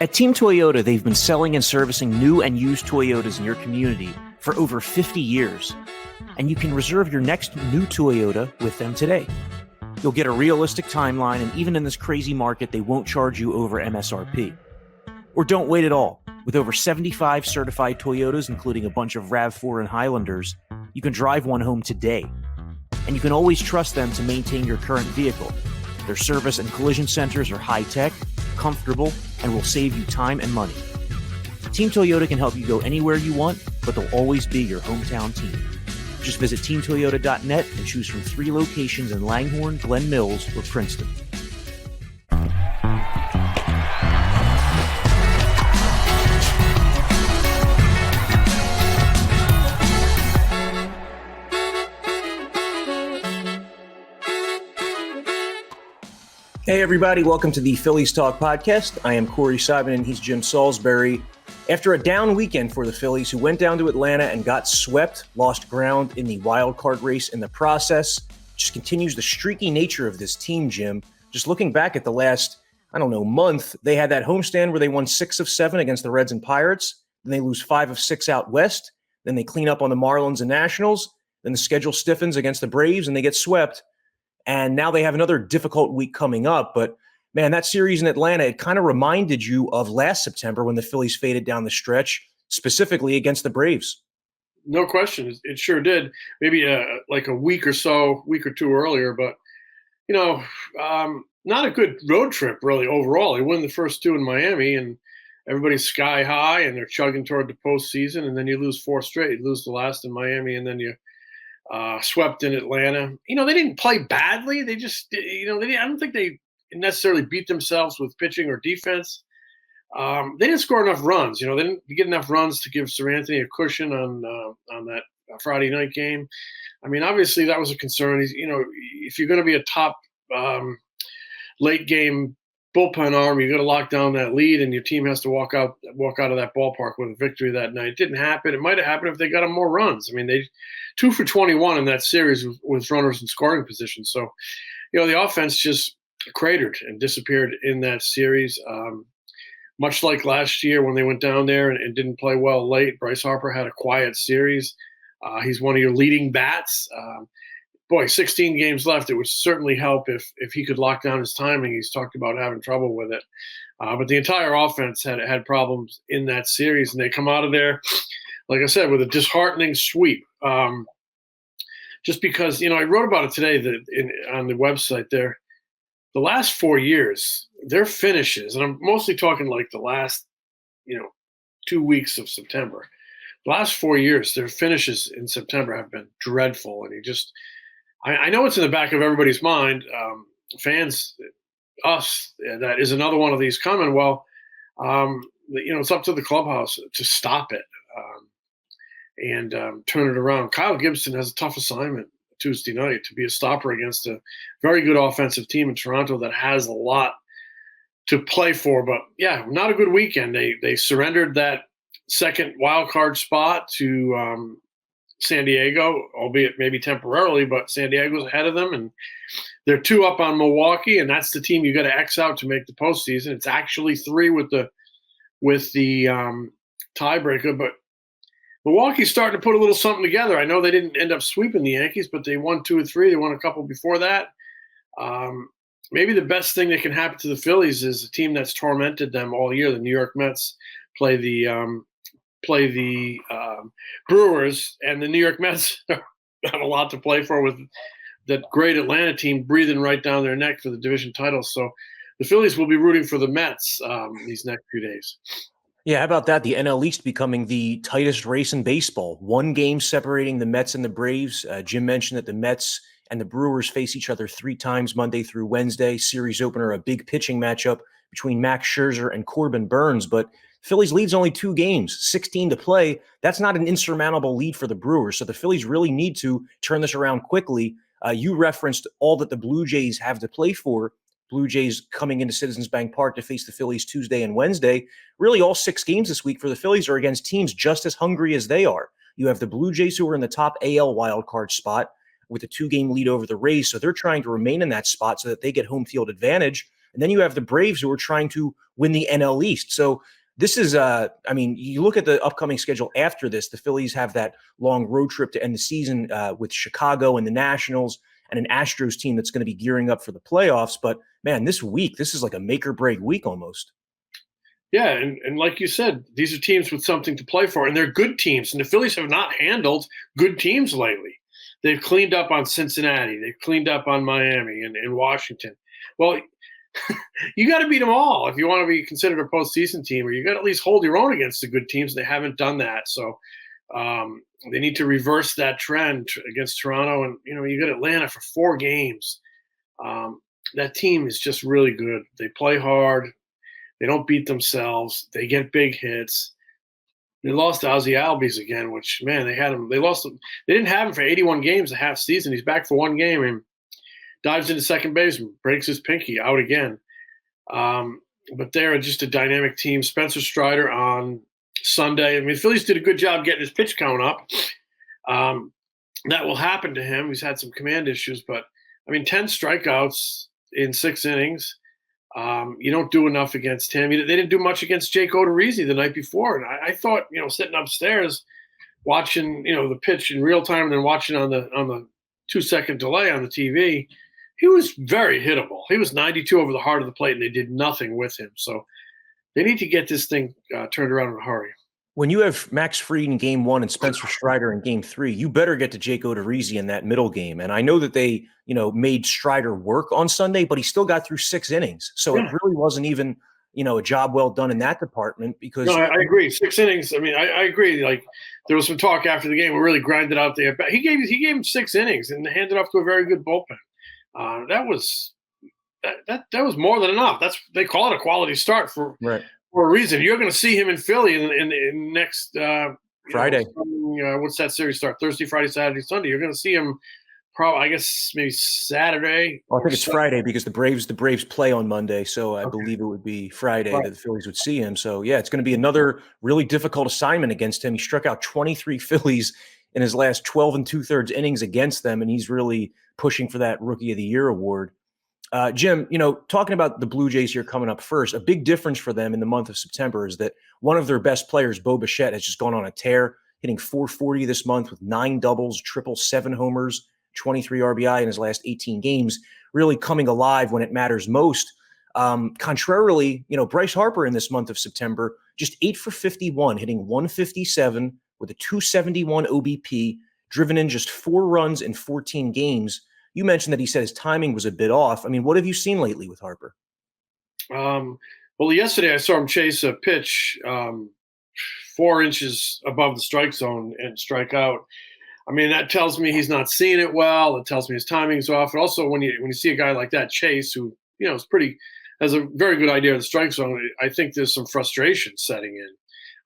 At Team Toyota, they've been selling and servicing new and used Toyotas in your community for over 50 years. And you can reserve your next new Toyota with them today. You'll get a realistic timeline, and even in this crazy market, they won't charge you over MSRP. Or don't wait at all. With over 75 certified Toyotas, including a bunch of RAV4 and Highlanders, you can drive one home today. And you can always trust them to maintain your current vehicle. Their service and collision centers are high-tech, comfortable, and will save you time and money. Team Toyota can help you go anywhere you want, but they'll always be your hometown team. Just visit teamtoyota.net and choose from 3 locations in Langhorne, Glen Mills, or Princeton. Hey, everybody. Welcome to the Phillies Talk podcast. I am Corey Simon, and he's Jim Salisbury. After a down weekend for the Phillies, who went down to Atlanta and got swept, lost ground in the wild card race in the process, just continues the streaky nature of this team, Jim. Just looking back at the last, month, they had that homestand where they won 6 of 7 against the Reds and Pirates. Then they lose 5 of 6 out west. Then they clean up on the Marlins and Nationals. Then the schedule stiffens against the Braves, and they get swept. And now they have another difficult week coming up. But, man, that series in Atlanta, it kind of reminded you of last September when the Phillies faded down the stretch, specifically against the Braves. No question. It sure did. Maybe like a week or two earlier. But, not a good road trip, really, overall. They win the first 2 in Miami, and everybody's sky high, and they're chugging toward the postseason. And then you lose 4 straight. You lose the last in Miami, and then you swept in Atlanta. They didn't play badly. They just, I don't think they necessarily beat themselves with pitching or defense. They didn't score enough runs. They didn't get enough runs to give Sir Anthony a cushion on that Friday night game. I mean, obviously that was a concern. If you're going to be a top late game bullpen arm, you got to lock down that lead, and your team has to walk out of that ballpark with a victory that night. It didn't happen. It might have happened if they got them more runs. I mean, they 2 for 21 in that series with runners in scoring position. So, the offense just cratered and disappeared in that series. Much like last year when they went down there and didn't play well late, Bryce Harper had a quiet series. He's one of your leading bats. 16 games left. It would certainly help if he could lock down his timing. He's talked about having trouble with it. But the entire offense had problems in that series, and they come out of there, like I said, with a disheartening sweep. Just because, I wrote about it today on the website there. The last 4 years, their finishes, and I'm mostly talking like the last, 2 weeks of September. The last 4 years, their finishes in September have been dreadful. And I know it's in the back of everybody's mind, fans, us, that is another one of these coming. Well, it's up to the clubhouse to stop it and turn it around. Kyle Gibson has a tough assignment Tuesday night to be a stopper against a very good offensive team in Toronto that has a lot to play for. But, yeah, not a good weekend. They surrendered that second wild card spot to San Diego, albeit maybe temporarily, but San Diego's ahead of them, and they're 2 up on Milwaukee, and that's the team you got to X out to make the postseason. It's actually 3 with the tiebreaker, but Milwaukee's starting to put a little something together. I know they didn't end up sweeping the Yankees, but they won 2 or 3. They won a couple before that. Maybe the best thing that can happen to the Phillies is a team that's tormented them all year. The New York Mets play the Brewers, and the New York Mets have a lot to play for with that great Atlanta team breathing right down their neck for the division title. So the Phillies will be rooting for the Mets these next few days. Yeah, how about that? The NL East becoming the tightest race in baseball. 1 game separating the Mets and the Braves. Jim mentioned that the Mets and the Brewers face each other 3 times Monday through Wednesday. Series opener, a big pitching matchup between Max Scherzer and Corbin Burns. But Phillies leads only 2 games, 16 to play. That's not an insurmountable lead for the Brewers. So the Phillies really need to turn this around quickly. You referenced all that the Blue Jays have to play for. Blue Jays coming into Citizens Bank Park to face the Phillies Tuesday and Wednesday. Really, all 6 games this week for the Phillies are against teams just as hungry as they are. You have the Blue Jays, who are in the top AL wildcard spot with a 2-game lead over the Rays. So they're trying to remain in that spot so that they get home field advantage. And then you have the Braves who are trying to win the NL East. So this is, you look at the upcoming schedule after this, the Phillies have that long road trip to end the season with Chicago and the Nationals and an Astros team that's going to be gearing up for the playoffs. But man, this is like a make or break week almost. Yeah, and like you said, these are teams with something to play for, and they're good teams. And the Phillies have not handled good teams lately. They've cleaned up on Cincinnati. They've cleaned up on Miami and Washington. Well, you got to beat them all if you want to be considered a postseason team, or you got to at least hold your own against the good teams. They haven't done that. So they need to reverse that trend against Toronto. And, you got Atlanta for 4 games. That team is just really good. They play hard. They don't beat themselves. They get big hits. They lost to Ozzie Albies again, which, man, they had him. They lost him. They didn't have him for 81 games a half season. He's back for 1 game and dives into second base, breaks his pinky, out again. But they're just a dynamic team. Spencer Strider on Sunday. I mean, the Phillies did a good job getting his pitch count up. That will happen to him. He's had some command issues, but, 10 strikeouts in 6 innings. You don't do enough against him. They didn't do much against Jake Odorizzi the night before. And I thought, sitting upstairs watching, the pitch in real time and then watching on the 2-second delay on the TV, he was very hittable. He was 92 over the heart of the plate, and they did nothing with him. So they need to get this thing turned around in a hurry. When you have Max Fried in game 1 and Spencer Strider in game 3, you better get to Jake Odorizzi in that middle game. And I know that they, made Strider work on Sunday, but he still got through 6 innings. So It really wasn't even, a job well done in that department because. No, I agree. 6 innings. I agree. Like, there was some talk after the game. We really grinded out there. He gave him 6 innings and handed off to a very good bullpen. That was more than enough. They call it a quality start for a reason. You're going to see him in Philly in next Friday. What's that series start? Thursday, Friday, Saturday, Sunday. You're going to see him probably, I guess, maybe Saturday. Well, I think it's Friday because the Braves play on Monday, so I believe it would be Friday that the Phillies would see him. So yeah, it's going to be another really difficult assignment against him. He struck out 23 Phillies in his last 12 2/3 innings against them, and he's really pushing for that Rookie of the Year award. Jim, talking about the Blue Jays here coming up first, a big difference for them in the month of September is that one of their best players, Bo Bichette, has just gone on a tear, hitting .440 this month with 9 doubles, triple, 7 homers, 23 RBI in his last 18 games, really coming alive when it matters most. Contrarily, Bryce Harper in this month of September, just 8 for 51, hitting 157 with a 271 OBP, driven in just 4 runs in 14 games. You mentioned that he said his timing was a bit off. What have you seen lately with Harper? Well, yesterday I saw him chase a pitch 4 inches above the strike zone and strike out. That tells me he's not seeing it well. It tells me his timing's off. And also, when you see a guy like that, Chase, who has a very good idea of the strike zone, I think there's some frustration setting in.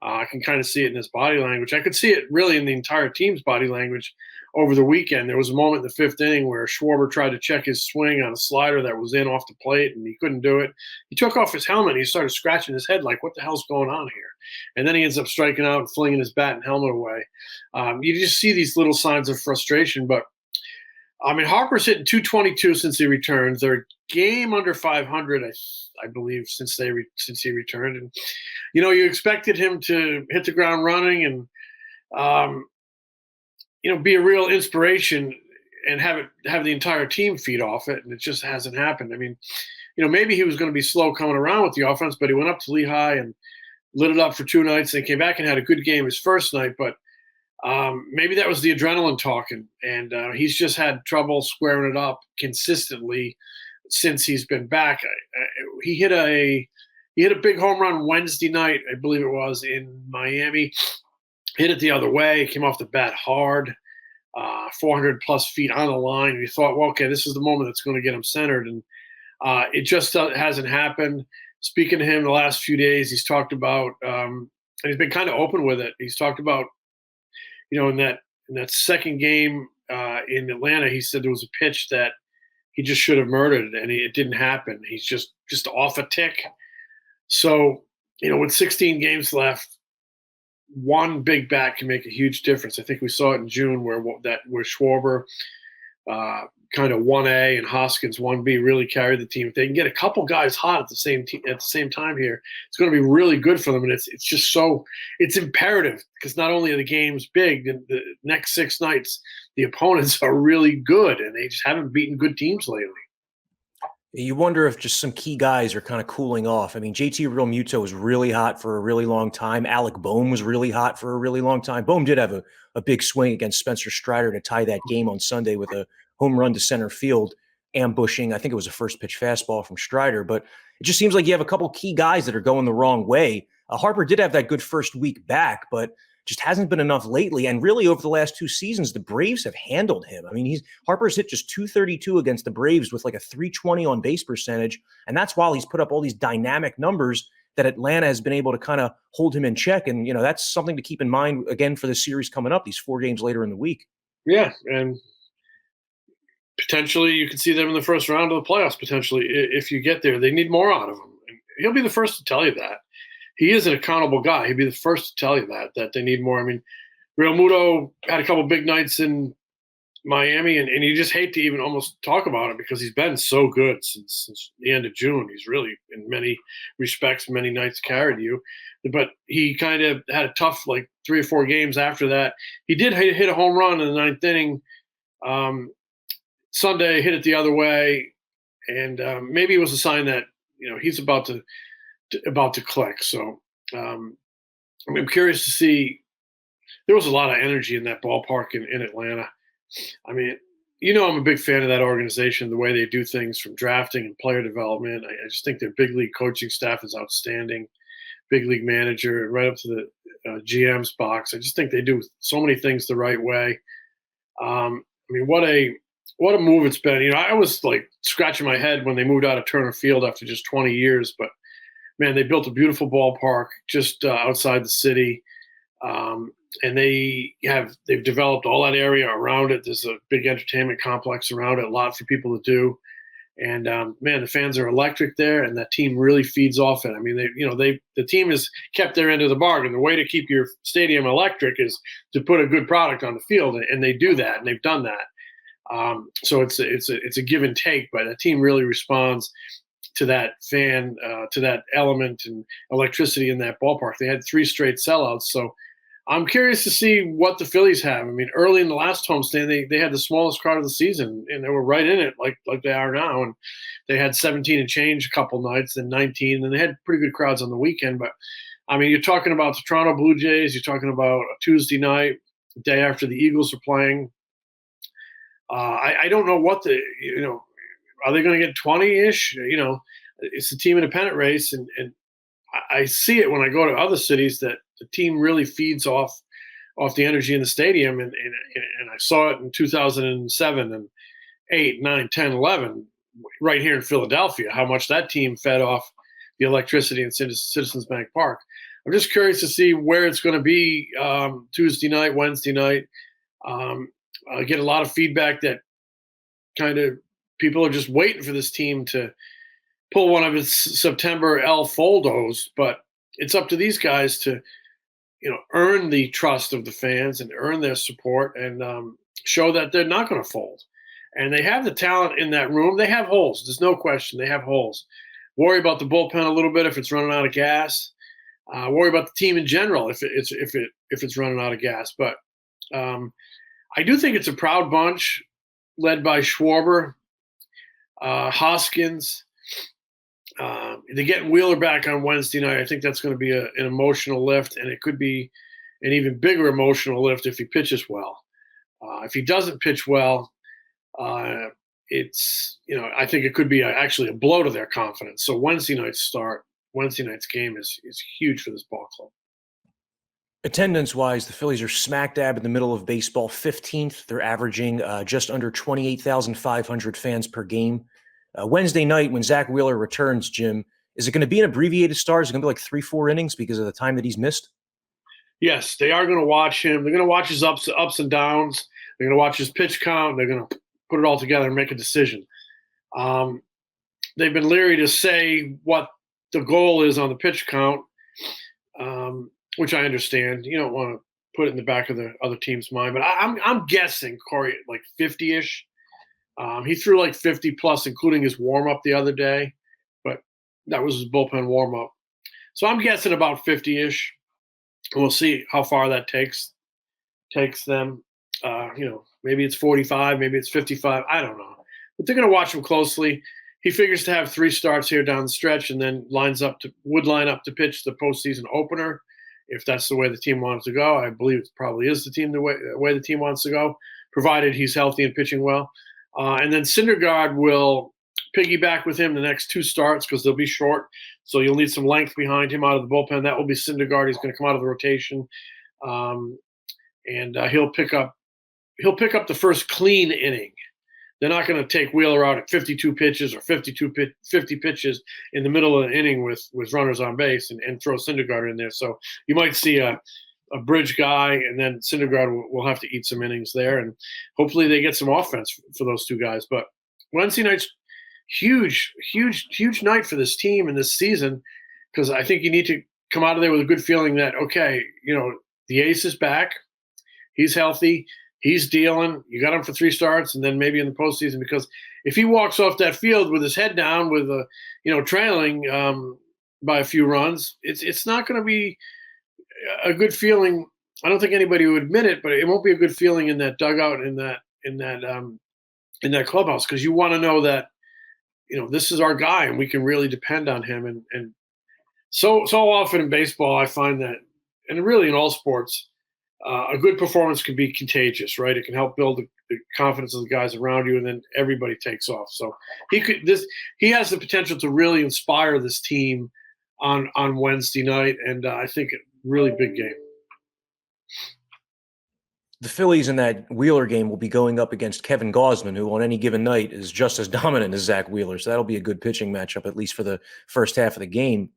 I can kind of see it in his body language. I could see it really in the entire team's body language over the weekend. There was a moment in the 5th inning where Schwarber tried to check his swing on a slider that was in off the plate, and he couldn't do it. He took off his helmet, and he started scratching his head like, what the hell's going on here? And then he ends up striking out and flinging his bat and helmet away. You just see these little signs of frustration. But, Harper's hitting .222 since he returned. They're game under 500, I believe, since he returned. And, you expected him to hit the ground running and, be a real inspiration and have the entire team feed off it, and it just hasn't happened. Maybe he was going to be slow coming around with the offense, but he went up to Lehigh and lit it up for 2 nights, and came back and had a good game his first night. But maybe that was the adrenaline talking, and he's just had trouble squaring it up consistently since he's been back. He hit a big home run Wednesday night, I believe it was, in Miami. Hit it the other way, came off the bat hard, 400 plus feet on the line. And you thought, well, okay, this is the moment that's going to get him centered. And it just hasn't happened. Speaking to him the last few days, he's talked about, and he's been kind of open with it. He's talked about, in that second game in Atlanta, he said there was a pitch that he just should have murdered, and it didn't happen. He's just off a tick. So, with 16 games left, one big bat can make a huge difference. I think we saw it in June where Schwarber kind of 1A and Hoskins 1B really carry the team. If they can get a couple guys hot at the same time here, it's going to be really good for them. And it's just it's imperative because not only are the games big, the next 6 nights the opponents are really good, and they just haven't beaten good teams lately. You wonder if just some key guys are kind of cooling off. I mean, JT Realmuto was really hot for a really long time. Alec Boehm was really hot for a really long time. Boehm did have a big swing against Spencer Strider to tie that game on Sunday with a home run to center field, ambushing, I think it was a first pitch fastball from Strider. But it just seems like you have a couple key guys that are going the wrong way. Harper did have that good first week back, but just hasn't been enough lately. And really over the last 2 seasons, the Braves have handled him. I mean, Harper's hit just 232 against the Braves with like a 320 on base percentage. And that's while he's put up all these dynamic numbers that Atlanta has been able to kind of hold him in check. And, that's something to keep in mind, again, for the series coming up, these 4 games later in the week. Yeah, and potentially you could see them in the first round of the playoffs, potentially, if you get there. They need more out of him. And he'll be the first to tell you that. He is an accountable guy. He'd be the first to tell you that they need more. I mean, Realmuto had a couple big nights in Miami, and you just hate to even almost talk about it because he's been so good since the end of June. He's really, in many respects, many nights carried you. But he kind of had a tough, 3 or 4 games after that. He did hit a home run in the 9th inning. Sunday, hit it the other way, and maybe it was a sign that he's about to click. So I'm curious to see. There was a lot of energy in that ballpark in Atlanta. I mean, I'm a big fan of that organization, the way they do things from drafting and player development. I just think their big league coaching staff is outstanding. Big league manager, right up to the GM's box. I just think they do so many things the right way. I mean, what a move it's been. I was scratching my head when they moved out of Turner Field after just 20 years, but man, they built a beautiful ballpark just outside the city, and they've developed all that area around it. There's a big entertainment complex around it, a lot for people to do, and man, the fans are electric there, and that team really feeds off it. I mean, the team has kept their end of the bargain. The way to keep your stadium electric is to put a good product on the field, and they do that, and they've done that. So it's a give and take, but the team really responds to that to that element and electricity in that ballpark. They had 3 straight sellouts. So I'm curious to see what the Phillies have. I mean, early in the last homestand, they had the smallest crowd of the season, and they were right in it like they are now. And they had 17 and change a couple nights, then 19, and they had pretty good crowds on the weekend. But I mean, you're talking about the Toronto Blue Jays. You're talking about a Tuesday night, the day after the Eagles are playing. I don't know what are they going to get 20-ish? It's a team in a pennant race, and I see it when I go to other cities that the team really feeds off the energy in the stadium, and I saw it in 2007 and 8, 9, 10, 11 right here in Philadelphia, how much that team fed off the electricity in Citizens Bank Park. I'm just curious to see where it's going to be Tuesday night, Wednesday night. I get a lot of feedback that kind of people are just waiting for this team to pull one of its September El Foldos, but it's up to these guys to, earn the trust of the fans and earn their support and show that they're not going to fold. And they have the talent in that room. They have holes. There's no question. They have holes. Worry about the bullpen a little bit if it's running out of gas. Worry about the team in general if it's running out of gas. But I do think it's a proud bunch led by Schwarber, Hoskins. They're getting Wheeler back on Wednesday night. I think that's going to be an emotional lift, and it could be an even bigger emotional lift if he pitches well. If he doesn't pitch well, I think it could be actually a blow to their confidence. So Wednesday night's game is huge for this ball club. Attendance-wise, the Phillies are smack dab in the middle of baseball, 15th. They're averaging just under 28,500 fans per game. Wednesday night, when Zach Wheeler returns, Jim, is it going to be an abbreviated start? Is it going to be 3-4 innings because of the time that he's missed? Yes, they are going to watch him. They're going to watch his ups and downs. They're going to watch his pitch count. They're going to put it all together and make a decision. They've been leery to say what the goal is on the pitch count, which I understand. You don't want to put it in the back of the other team's mind, but I'm guessing, Corey, 50-ish. He threw like 50 plus, including his warm up the other day, but that was his bullpen warm up. So I'm guessing about 50-ish. We'll see how far that takes them. Maybe it's 45, maybe it's 55. I don't know, but they're going to watch him closely. He figures to have 3 starts here down the stretch, and then would line up to pitch the postseason opener, if that's the way the team wants to go. I believe it probably is the way the team wants to go, provided he's healthy and pitching well. And then Syndergaard will piggyback with him the next 2 starts because they'll be short, so you'll need some length behind him out of the bullpen. That will be Syndergaard. He's going to come out of the rotation, and he'll pick up the first clean inning. They're not going to take Wheeler out at 52 pitches or 50 pitches in the middle of the inning with runners on base and throw Syndergaard in there. So you might see a bridge guy, and then Syndergaard will have to eat some innings there, and hopefully they get some offense for those 2 guys. But Wednesday night's huge night for this team and this season, because I think you need to come out of there with a good feeling that, okay, the ace is back. He's healthy. He's dealing. You got him for 3 starts, and then maybe in the postseason. Because if he walks off that field with his head down, with trailing by a few runs, it's not going to be a good feeling. I don't think anybody would admit it, but it won't be a good feeling in that dugout, in that clubhouse, because you want to know that this is our guy and we can really depend on him. And so often in baseball, I find that, and really in all sports, a good performance can be contagious, right? It can help build the confidence of the guys around you, and then everybody takes off. So he has the potential to really inspire this team on Wednesday night, and I think a really big game. The Phillies in that Wheeler game will be going up against Kevin Gausman, who on any given night is just as dominant as Zach Wheeler. So that'll be a good pitching matchup, at least for the first half of the game.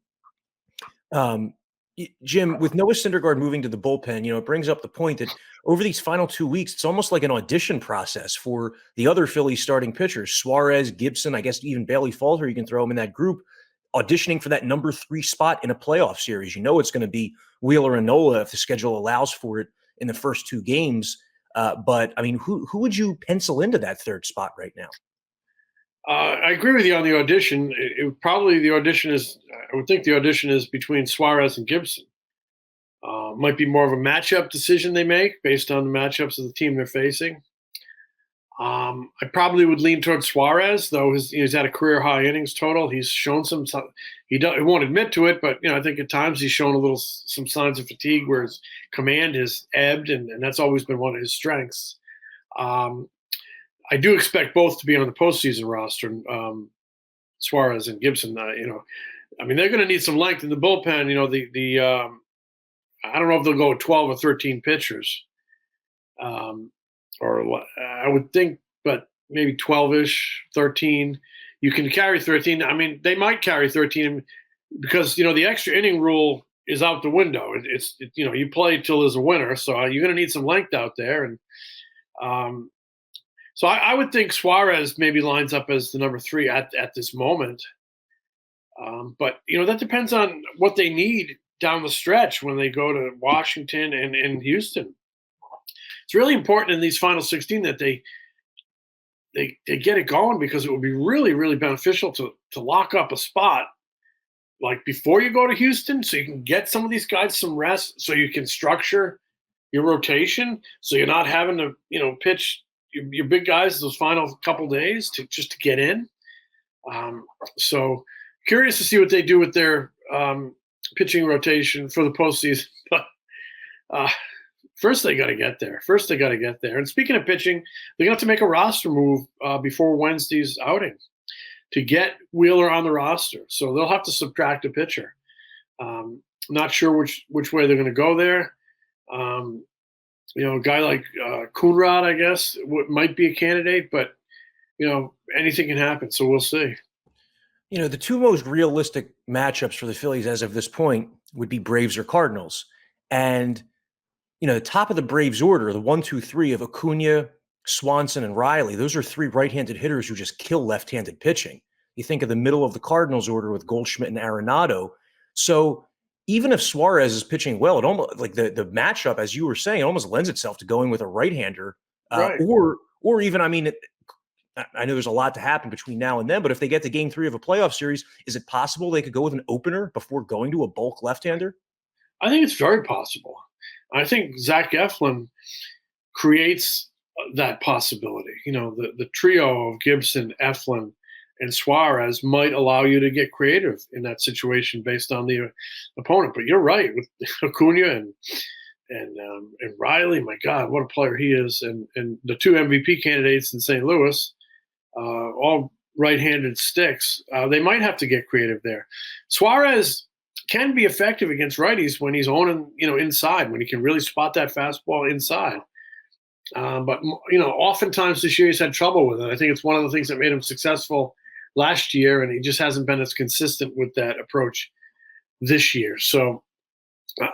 Jim, with Noah Syndergaard moving to the bullpen, it brings up the point that over these final 2 weeks, it's almost like an audition process for the other Phillies starting pitchers. Suarez, Gibson, I guess even Bailey Falter, you can throw him in that group, auditioning for that number 3 spot in a playoff series. It's going to be Wheeler and Nola if the schedule allows for it in the first 2 games. But I mean, who would you pencil into that 3rd spot right now? I agree with you on the audition. I would think the audition is between Suarez and Gibson. Might be more of a matchup decision they make based on the matchups of the team they're facing. I probably would lean towards Suarez, though he's had a career high innings total. He's shown he won't admit to it, but I think at times he's shown some signs of fatigue where his command has ebbed, and that's always been one of his strengths. I do expect both to be on the postseason roster, Suarez and Gibson. They're going to need some length in the bullpen. I don't know if they'll go with 12 or 13 pitchers, or I would think, but maybe 12-ish, 13. You can carry 13. I mean, they might carry 13 because the extra inning rule is out the window. You play till there's a winner, so you're going to need some length out there, and so I would think Suarez maybe lines up as the number 3 at this moment. But that depends on what they need down the stretch when they go to Washington and Houston. It's really important in these final 16 that they get it going, because it would be really, really beneficial to lock up a spot like before you go to Houston, so you can get some of these guys some rest, so you can structure your rotation, so you're not having to pitch your big guys those final couple days to get in. So curious to see what they do with their pitching rotation for the postseason. But first they got to get there. And speaking of pitching, they're going to have to make a roster move before Wednesday's outing to get Wheeler on the roster. So they'll have to subtract a pitcher. Not sure which way they're going to go there. A guy like Coonrod, I guess, might be a candidate, but anything can happen. So we'll see. The 2 most realistic matchups for the Phillies as of this point would be Braves or Cardinals. And, the top of the Braves order, the 1, 2, 3 of Acuna, Swanson, and Riley, those are 3 right-handed hitters who just kill left-handed pitching. You think of the middle of the Cardinals order with Goldschmidt and Arenado. So even if Suarez is pitching well, it almost like the matchup, as you were saying, it almost lends itself to going with a right-hander, right. or even, I know there's a lot to happen between now and then, but if they get to game 3 of a playoff series, is it possible they could go with an opener before going to a bulk left-hander? I think it's very possible. I think Zach Eflin creates that possibility. The trio of Gibson, Eflin, and Suarez might allow you to get creative in that situation based on the opponent. But you're right with Acuna and Riley. My God, what a player he is! And the 2 MVP candidates in St. Louis, all right-handed sticks. They might have to get creative there. Suarez can be effective against righties when he's owning, inside, when he can really spot that fastball inside. But oftentimes this year he's had trouble with it. I think it's one of the things that made him successful last year, and he just hasn't been as consistent with that approach this year. So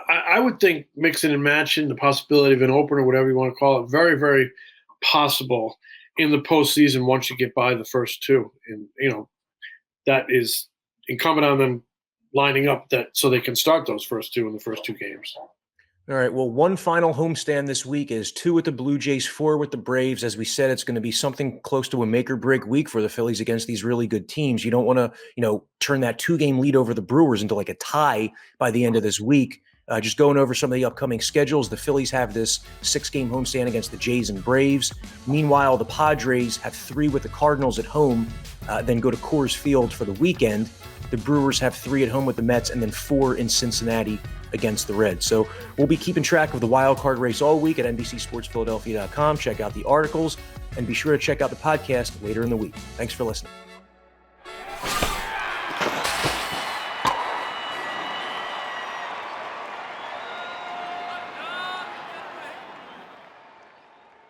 I would think mixing and matching, the possibility of an opener, whatever you want to call it, very, very possible in the postseason once you get by the first 2. And, that is incumbent on them lining up that so they can start those first 2 in the first 2 games. All right. Well, one final homestand this week is 2 with the Blue Jays, 4 with the Braves. As we said, it's going to be something close to a make or break week for the Phillies against these really good teams. You don't want to, turn that 2-game lead over the Brewers into like a tie by the end of this week. Just going over some of the upcoming schedules, the Phillies have this 6-game homestand against the Jays and Braves. Meanwhile, the Padres have 3 with the Cardinals at home, then go to Coors Field for the weekend. The Brewers have 3 at home with the Mets, and then 4 in Cincinnati against the Reds. So we'll be keeping track of the wild card race all week at NBCSportsPhiladelphia.com. Check out the articles, and be sure to check out the podcast later in the week. Thanks for listening.